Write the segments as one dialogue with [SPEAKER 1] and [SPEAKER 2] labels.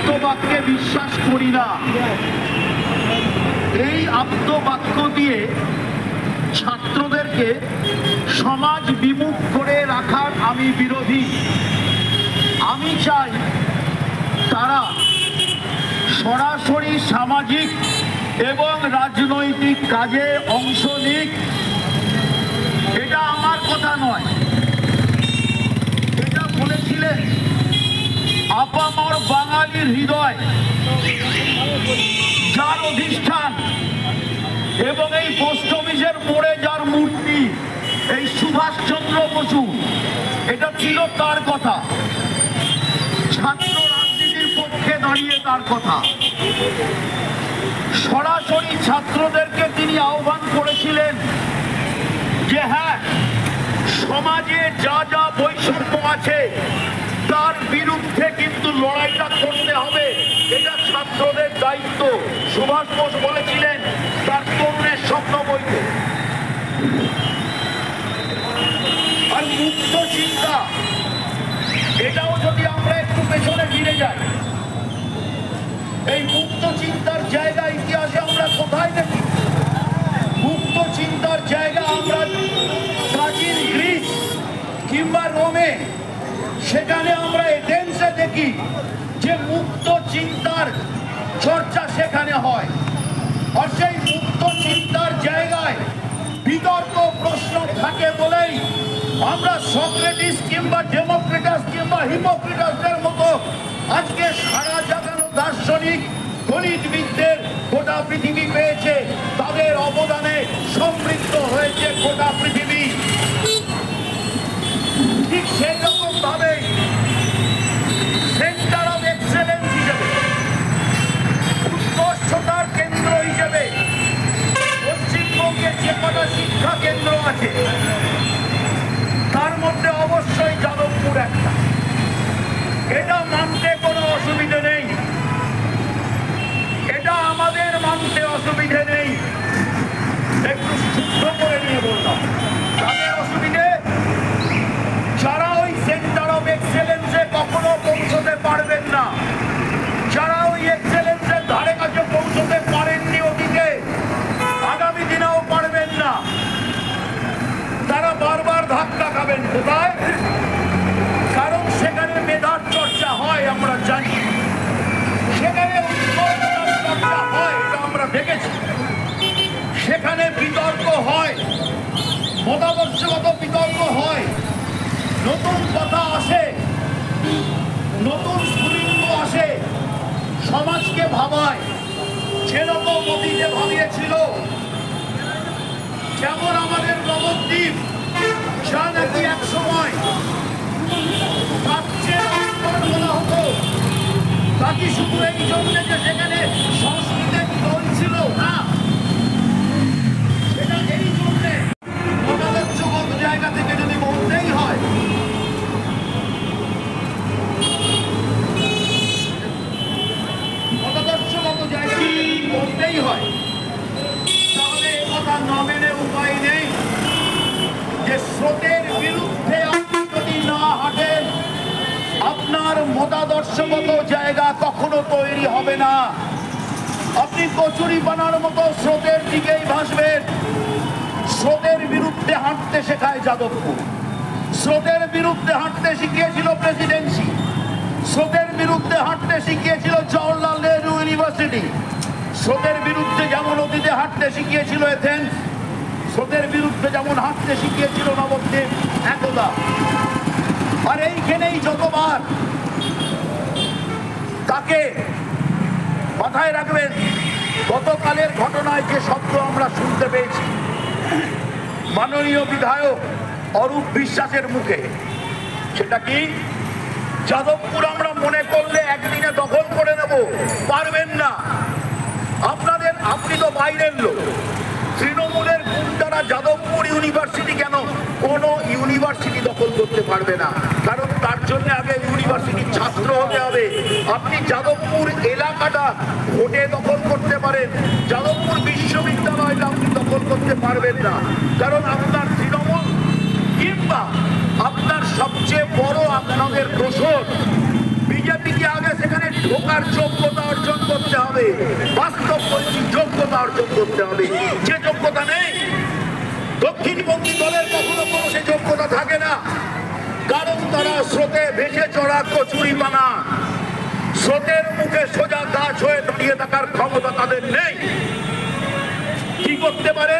[SPEAKER 1] আপ্তবাক্যে বিশ্বাস করি না। এই আপ্তবাক্য দিয়ে ছাত্রদেরকে সমাজ বিমুখ করে রাখার আমি বিরোধী। আমি চাই তারা সরাসরি সামাজিক এবং রাজনৈতিক কাজে অংশ নিক। এটা আমার কথা নয়, এটা বলেছিলেন আপামর বাঙালির হৃদয়, যার অধিষ্ঠান এবং এই পোস্ট অফিসের মোড়ে যার মূর্তি, এই সুভাষচন্দ্র বসু, এটা ছিল তার কথা। ছাত্র রাজনীতির পক্ষে দাঁড়িয়ে তার কথা। সরাসরি ছাত্রদেরকে তিনি আহ্বান করেছিলেন যে হ্যাঁ, সমাজে যা যা বৈষম্য আছে তার বিরুদ্ধে কিন্তু লড়াইটা করতে হবে, এটা ছাত্রদের দায়িত্ব। সুভাষ বোস বলেছিলেন তার তরুণের স্বপ্ন বইতে। আর মুক্ত চিন্তা, এটাও যদি আমরা একটু পেছনে ফিরে যাই, এই মুক্ত চিন্তার জায়গা ইতিহাসে আমরা কোথায় দেখি? মুক্ত চিন্তার জায়গা আমরা প্রাচীন গ্রিস কিংবা রোমে, সেখানে আমরা এথেন্সে দেখি যে মুক্ত চিন্তার চর্চা সেখানে হয়। আর সেই মুক্ত চিন্তার জায়গায় বিতর্ক প্রশ্ন থাকে বলেই আমরা সক্রেটিস কিংবা ডেমোক্রিটাস কিংবা হিপোক্রেটাসদের মতো আজকে সারা জাগানো দার্শনিক গণিতবিদদের গোটা পৃথিবী পেয়েছে। তাদের অবদানে সমৃদ্ধ হয়েছে গোটা পৃথিবী। ঠিক সেই রকম ভাবে সেন্টার অফ এক্সেলেন্স হিসেবে, উৎকর্ষতার কেন্দ্র হিসেবে পশ্চিমবঙ্গে যে কটা শিক্ষা কেন্দ্র আছে তার মধ্যে অবশ্যই যাদবপুর একটা। এটা মানতে কোনো অসুবিধে নেই, এটা আমাদের মানতে অসুবিধে নেই। একটু শুদ্ধ করে নিয়ে বললাম তাদের অসুবিধে, যারা ওই সেন্টার অফ এক্সেলেন্সে কখনো পৌঁছতে পারবেন না, যারা ওই এক্সেলেন্সের ধারে কাছে পৌঁছতে পারেননি অতীতে, আগামী দিনেও পারবেন না, তারা বারবার ধাক্কা খাবেন। কোথায়? কারণ সেখানে মেধার চর্চা হয়, আমরা জানি। সেখানে উৎকর্ষতার চর্চা হয়, এটা আমরা দেখেছি। সেখানে বিতর্ক হয়, মতাদর্শগত বিতর্ক হয়, নতুন কথা আসে, নতুন স্ফুলিঙ্গ আসে, সমাজকে ভাবায়। যেরকম অতীতে ভাবিয়েছিল, যেমন আমাদের নবদ্বীপ, যা নাকি এক সময় প্রাচ্যের অন্তর বলা হতো, তা কি শুধু এই জন্য যে সেখানে সংস্কৃতের দল ছিল না, সেটা এই জন্যে মতাদর্শগত জায়গা থেকে যদি বলতেই হয়, মতাদর্শগত জায়গা থেকে যদি বলতেই হয়, তাহলে এ কথা না মেনে উপায় নেই যে স্রোতের বিরুদ্ধে আপনি যদি না হাঁটেন, আপনার মতাদর্শগত জায়গা কখনো তৈরি হবে না। আপনি কচুরি বানার মতো স্রোতের দিকেই ভাসবেন। স্রোতের বিরুদ্ধে হাঁটতে শেখায় যাদবপুর, স্রোতের বিরুদ্ধে হাঁটতে শিখিয়েছিল প্রেসিডেন্সি, স্রোতের বিরুদ্ধে হাঁটতে শিখিয়েছিল জওহরলাল নেহরু ইউনিভার্সিটি, স্রোতের বিরুদ্ধে যেমন অতীতে হাঁটতে শিখিয়েছিল এথেন্স, স্রোতের বিরুদ্ধে যেমন হাঁটতে শিখিয়েছিল নবদ্বীপ একদা। আর এইখানেই যতবার তাকে মাথায় রাখবেন, গতকালের ঘটনায় যে শব্দ আমরা শুনতে পেয়েছি মাননীয় বিধায়ক অরূপ বিশ্বাসের মুখে, সেটা কি? যাদবপুর আমরা মনে করলে একদিনে দখল করে নেব, পারবেন না। আপনি তো বাইরের লোক, তৃণমূলের গুন্ডারা যাদবপুর ইউনিভার্সিটি কেন কোনো ইউনিভার্সিটি দখল করতে পারবে না, কারণ তার জন্য আগে ইউনিভার্সিটির ছাত্র হতে হবে। আপনি যাদবপুর এলাকাটা ভোটে দখল করতে পারেন, যাদবপুর বিশ্ববিদ্যালয়টা আপনি দখল করতে পারবেন না, কারণ আপনার তৃণমূল কিংবা আপনার সবচেয়ে বড় আপনাদের দোষর বিজেপিকে আগে সেখানে ঢোকার হবে, বাস্তব বলছি যোগ্যতা অর্জন করতে হবে। যে যোগ্যতা নেই, দক্ষিণপন্থী দলের কখনো কোনো সে যোগ্যতা থাকে না, কারণ তারা স্রোতে ভেসে চড়া কচুরিপানা, স্রোতের মুখে সোজা গাছ হয়ে দাঁড়িয়ে থাকার ক্ষমতা তাদের নেই। কি করতে পারে?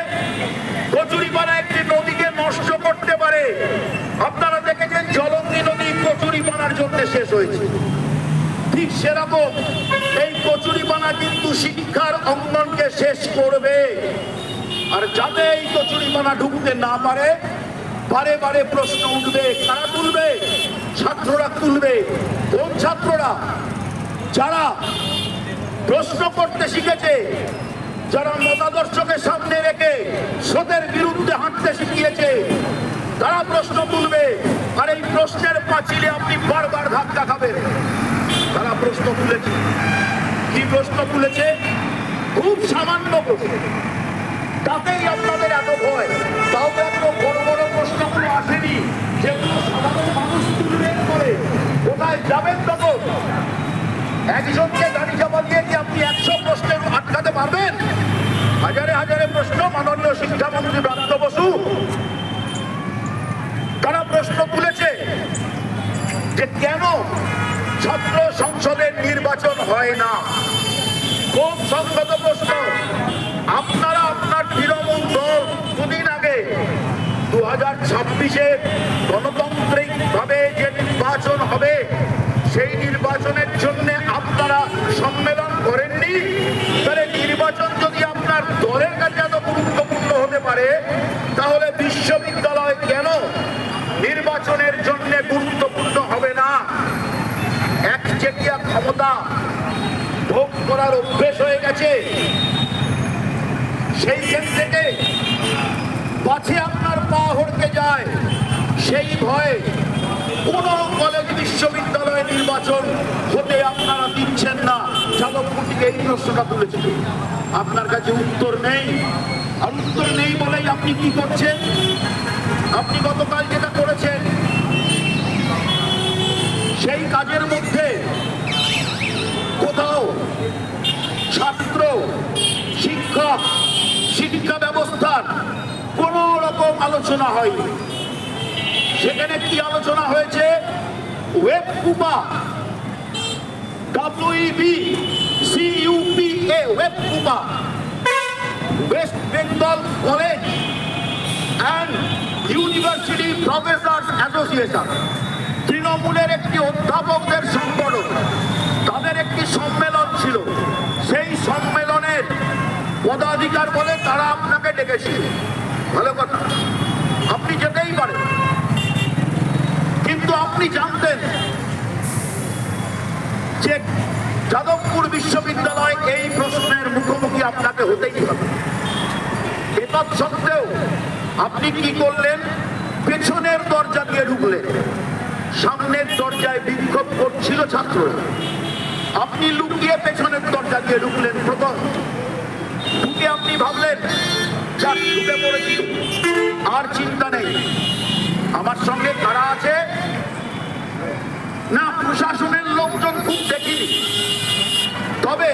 [SPEAKER 1] কচুরিপানা একটি নদীকে নষ্ট করতে পারে। আপনারা দেখেছেন জলঙ্গি নদী কচুরিপানার জন্য শেষ হয়েছে। ঠিক সেরকম এই কচুরিপানা কিন্তু শিক্ষার অঙ্গনকে শেষ করবে। আর যাতে এই কচুরিপানা ঢুকতে না পারে, বারে বারে প্রশ্ন উঠবে। কারা তুলবে? ছাত্ররা তুলবে। কোন ছাত্ররা? যারা প্রশ্ন করতে শিখেছে, যারা মতাদর্শকে সামনে রেখে স্রোতের বিরুদ্ধে হাঁটতে শিখিয়েছে, তারা প্রশ্ন তুলবে। আর এই প্রশ্নের পাঁচিলে আপনি বারবার ধাক্কা খাবেন। তারা প্রশ্ন তুলেছে। কি প্রশ্ন তুলেছে? খুব সামান্য প্রশ্ন, তাতেই আপনাদের এত ভয়। তাও তো এত বড় বড় প্রশ্নগুলো আসেনি, যেগুলো সাধারণ মানুষ তুলবেন করে। কোথায় যাবেন তখন? একজনকে গাড়ি চাপা দিয়ে কি আপনি 100 প্রশ্নের আটকাতে পারবেন? হাজারে হাজারে প্রশ্ন। মাননীয় শিক্ষামন্ত্রী ব্রাত্য বসু তারা প্রশ্ন তুলেছে যে কেন ছাত্র সংসদের নির্বাচন হয় না। খুব সংগত প্রশ্ন। আপনারা আপনার তৃণমূল দল দুদিন আগে 2026-এ গণতান্ত্রিক ভাবে যে নির্বাচন হবে, সেই নির্বাচনের জন্য আপনারা সম্মেলন করেননি। তাহলে নির্বাচন যদি আপনার দলের কাছে এত গুরুত্বপূর্ণ হতে পারে, তাহলে বিশ্ববিদ্যালয় কেন নির্বাচনের জন্য গুরুত্বপূর্ণ হবে না? একচেটিয়া ক্ষমতা ভোগ করার অভ্যেস হয়ে গেছে। সেইখান থেকে পাছে আপনার পা হড়কে যায়, সেই ভয়ে কোন কলেজ বিশ্ববিদ্যালয়ে নির্বাচন হতে আপনারা দিচ্ছেন না। যাদবপুর থেকে এই প্রশ্নটা তুলেছিল, আপনার কাছে উত্তর নেই। আর উত্তর নেই বলেই আপনি কি করছেন? আপনি গতকাল যেটা করেছেন, সেই কাজের মধ্যে কোথাও ছাত্র, শিক্ষক, শিক্ষা ব্যবস্থার কোন রকম আলোচনা হয়নি। সেখানে কি আলোচনা হয়েছে? Web CUPA, WEBCUPA, web CUPA, west Bengal college and university professors association, তৃণমূলের একটি অধ্যাপকদের সংগঠন, তাদের একটি সম্মেলন ছিল। সেই সম্মেলনের পদাধিকার বলে তারা আপনাকে ডেকেছিল। ভালো কথা, আপনি যেতেই পারেন, কিন্তু আপনি জানতেন যে যাদবপুর বিশ্ববিদ্যালয় এই প্রশ্নের মুখোমুখি আপনাকে হতেই হবে। এটা সত্ত্বেও আপনি কি করলেন? পেছনের দরজা দিয়ে ঢুকলেন। সামনের দরজায় বিক্ষোভ করছিল ছাত্ররা, আপনি লুকিয়ে পেছনের দরজা দিয়ে ঢুকলেন। প্রথম ঢুকে আপনি ভাবলেন, যাক ঢুকে পড়েছি, আর চিন্তা নেই। আমার সঙ্গে কারা আছে? না, প্রশাসনের লোকজন খুব দেখিনি, তবে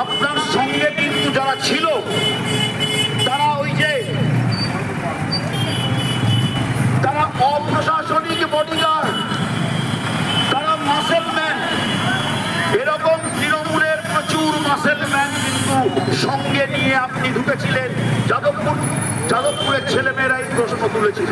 [SPEAKER 1] আপনার সঙ্গে কিন্তু যারা ছিল, তারা ওই যে তারা অপ্রশাসনিক বডিগার্ড, তারা মাসেলম্যান। এরকম তৃণমূলের প্রচুর মাসেলম্যান কিন্তু সঙ্গে নিয়ে আপনি ঢুকেছিলেন। যাদবপুরের ছেলেমেয়েরা এই প্রশ্ন তুলেছিল।